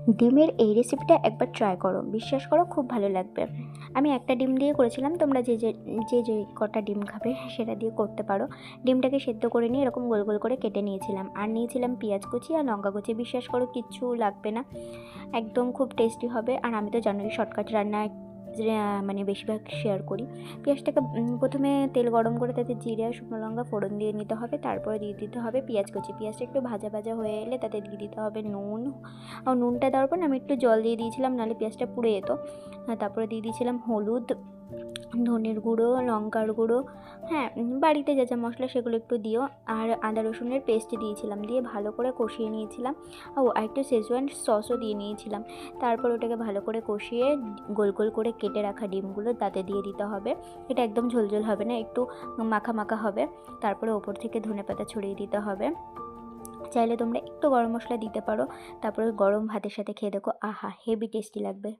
ডিমের এই রেসিপিটা একবার ট্রাই করো, বিশ্বাস করো খুব ভালো লাগবে। আমি একটা ডিম দিয়ে করেছিলাম, তোমরা যে কটা ডিম খাবে সেটা দিয়ে করতে পারো। ডিমটাকে সেদ্ধ করে নিয়ে এরকম গোল গোল করে কেটে নিয়েছিলাম, আর নিয়েছিলাম পেঁয়াজ কুচি আর লঙ্কা কুচি। বিশ্বাস করো কিচ্ছু লাগবে না, একদম খুব টেস্টি হবে। আর আমি তো জানোই শর্টকাট রান্না মানে বেশিরভাগ শেয়ার করি। পেঁয়াজটাকে প্রথমে তেল গরম করে তাতে জিরে আর শুকনো লঙ্কা ফোড়ন দিয়ে নিতে হবে, তারপরে দিয়ে দিতে হবে পেঁয়াজ কুচি। পেঁয়াজটা একটু ভাজা ভাজা হয়ে এলে তাতে দিয়ে দিতে হবে নুন। আর নুনটা দেওয়ার পর আমি একটু জল দিয়ে দিয়েছিলাম, নাহলে পেঁয়াজটা পুড়ে যেত। তারপরে দিয়ে দিয়েছিলাম হলুদ, ধনের গুঁড়ো, লঙ্কার গুঁড়ো, হ্যাঁ বাড়িতে যা যা মশলা সেগুলো একটু দিও। আর আদা রসুনের পেস্ট দিয়েছিলাম, দিয়ে ভালো করে কষিয়ে নিয়েছিলাম। আর একটু শেজওয়ান সসও দিয়ে নিয়েছিলাম। তারপর ওটাকে ভালো করে কষিয়ে গোল গোল করে কেটে রাখা ডিমগুলো তাতে দিয়ে দিতে হবে। এটা একদম ঝোলঝোল হবে না, একটু মাখা মাখা হবে। তারপরে ওপর থেকে ধনেপাতা ছড়িয়ে দিতে হবে। চাইলে তোমরা একটু গরম মশলা দিতে পারো। তারপরে গরম ভাতের সাথে খেয়ে দেখো, আহা হেভি টেস্টি লাগবে।